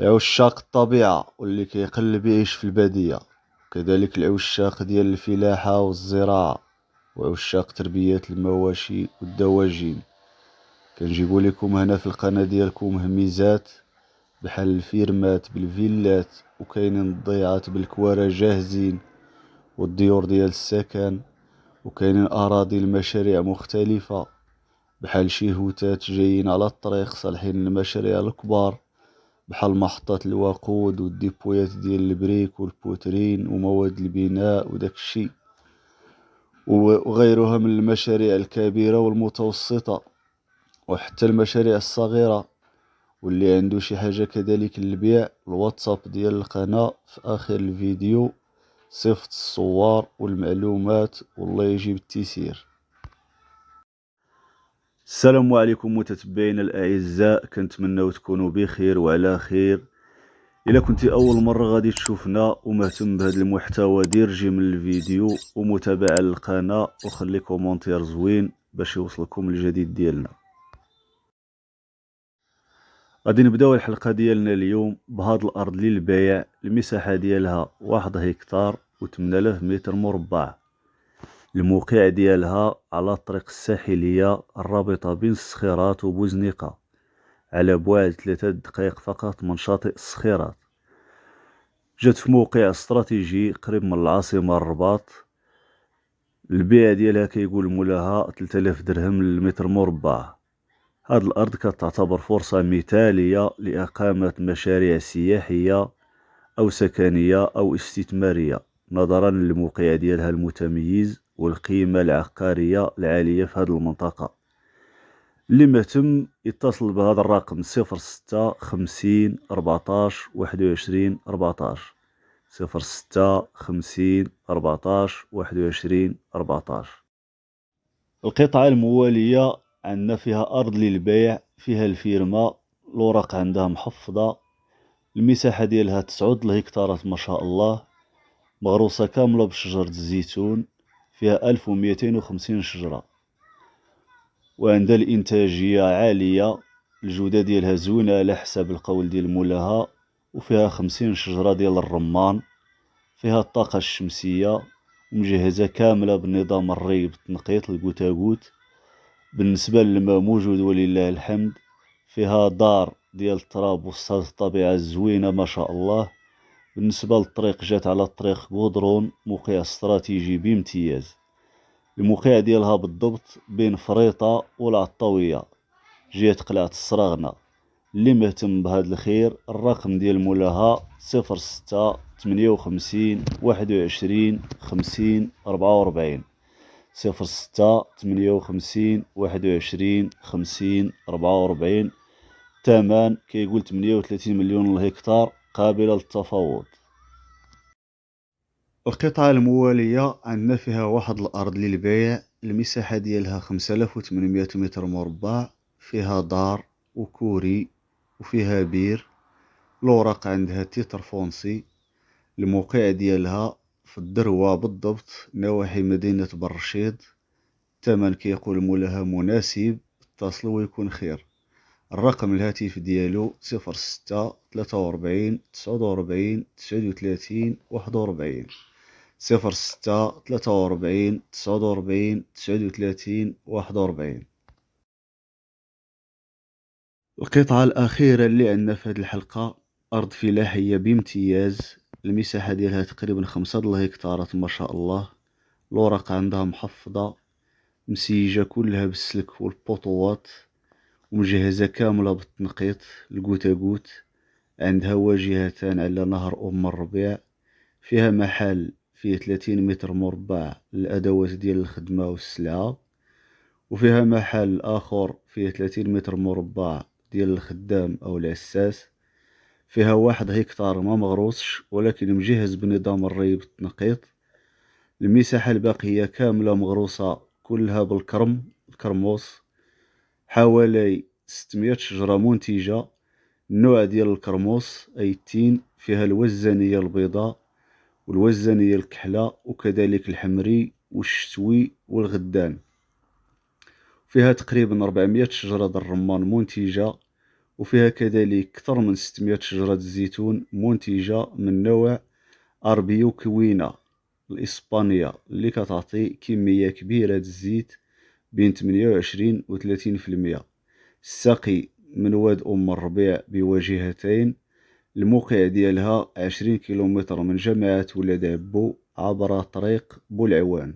عشاق الطبيعة واللي كيقلب يعيش في البادية، كذلك العشاق ديال الفلاحة والزراعة وعشاق تربية المواشي والدواجن. كنجيبو لكم هنا في القناة ديالكم هميزات بحال الفيرمات بالفيلات، وكاينين الضيعات بالكوارع جاهزين والديور ديال السكن، وكاينين أراضي المشاريع مختلفة بحال شي هوتات جايين على الطريق صالحين المشاريع الكبار بحال محطات الوقود والديبويات ديال البريك والبوترين ومواد البناء وداك الشي، وغيرها من المشاريع الكبيرة والمتوسطة وحتى المشاريع الصغيرة. واللي عنده شي حاجة كذلك للبيع، الواتساب ديال القناة في آخر الفيديو، صيفط الصور والمعلومات والله يجيب التيسير. السلام عليكم متتبعينا الأعزاء، كنتمنىو تكونوا بخير وعلى خير. إلا كنتي أول مرة غادي تشوفنا ومهتم بهذا المحتوى، دير جيم للفيديو ومتابعة للقناة وخلي كومنتير زوين باش يوصلكم الجديد ديالنا. غادي نبداو الحلقة ديالنا اليوم بهاد الأرض للبيع، المساحة ديالها 1 هكتار و8000 متر مربع. الموقع ديالها على الطريق الساحلية الرابطة بين الصخيرات وبوزنيقة، على بعد 3 دقائق فقط من شاطئ الصخيرات. جات في موقع استراتيجي قريب من العاصمة الرباط. البيع ديالها كيقول مولاها 3000 درهم للمتر مربع. هاد الأرض كتعتبر فرصة مثالية لإقامة مشاريع سياحية أو سكنية أو استثمارية، نظرا للموقع ديالها المتميز والقيمة العقارية العالية في هذه المنطقة. اللي مهتم يتصل بهذا الرقم 06 50 14 21 14 06 50 14 21 14. القطعة الموالية عندنا فيها أرض للبيع، فيها الفيرما، الأوراق عندها محفظة. المساحة ديالها 9 الهكتارات ما شاء الله، مغروسة كاملة بشجرة الزيتون، فيها 1250 شجرة، وعندها الإنتاجية عالية، الجودة ديالها زوينة على حساب القول ديال مولاها، وفيها 50 شجرة ديال الرمان، فيها الطاقة الشمسية، ومجهزة كاملة بنظام الري بالتنقيط الكوتاكوت. بالنسبة للماء موجود ولله الحمد. فيها دار ديال التراب وسط الطبيعة الزوينة ما شاء الله. بالنسبة للطريق، جات على الطريق بودرون، موقع استراتيجي بامتياز. الموقع ديالها بالضبط بين فريطة والعطاوية، جهة قلعة الصراغنة. اللي مهتم بهذا الخير، الرقم ديال مولاها 06 58 21 50 44 06 58 21 50 44. الثمن كيقول 38 مليون الهكتار، قابلة للتفاوض. القطعة الموالية عندنا فيها واحد الأرض للبيع، المساحة ديالها 5800 متر مربع، فيها دار وكوري وفيها بير. الأوراق عندها تيتر فونسي. الموقع ديالها في الدروة بالضبط، نواحي مدينة برشيد. الثمن كيقول مولاها مناسب، اتصلوا ويكون خير. الرقم الهاتف ديالو 06 43 49 39 41 06 43 49 39 41. القطعة الأخيرة اللي عندنا في هذه الحلقة أرض فلاحية بامتياز، المساحة ديالها تقريبا 5 الهكتارات ما شاء الله. الأوراق عندها محفظة، مسيجة كلها بالسلك والبطوات، ومجهزة كاملة بالتنقيط الكوتاكوت. عندها واجهتان على نهر أم الربيع. فيها محل فيه 30 متر مربع للأدوات ديال الخدمة والسلعة، وفيها محل آخر فيه 30 متر مربع ديال الخدام أو العساس. فيها 1 هكتار ما مغروسش ولكن مجهز بنظام الري بالتنقيط. المساحة الباقية كاملة مغروسة كلها الكرموس، حوالي 600 شجرة منتجة. النوع ديال الكرموس أي التين، فيها الوزانية البيضاء والوزانية الكحلة وكذلك الحمري والشتوي والغدان. فيها تقريبا 400 شجرة د الرمان منتجة، وفيها كذلك أكثر من 600 شجرة الزيتون منتجة من نوع أربيو كوينة الإسبانية اللي كتعطي كمية كبيرة الزيت بين 28 و 30%. السقي من واد أم الربيع بواجهتين. الموقع ديالها 20 كيلومتر من جامعة ولاد عبو عبر طريق بولعوان.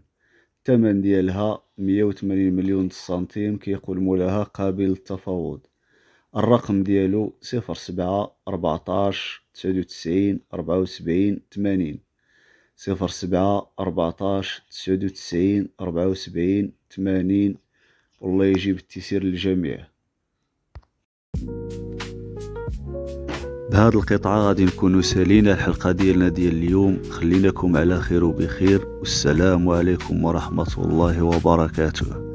الثمن ديالها 180 مليون سنتيم، كيقول مولاها قابل للتفاوض. الرقم ديالو 07 14 99 74 80 07 14 99 74 80. والله يجيب التيسير للجميع. بهذا القطعة غادي نكونوا سالينا الحلقة ديالنا ديال اليوم. خليناكم على خير وبخير، والسلام عليكم ورحمة الله وبركاته.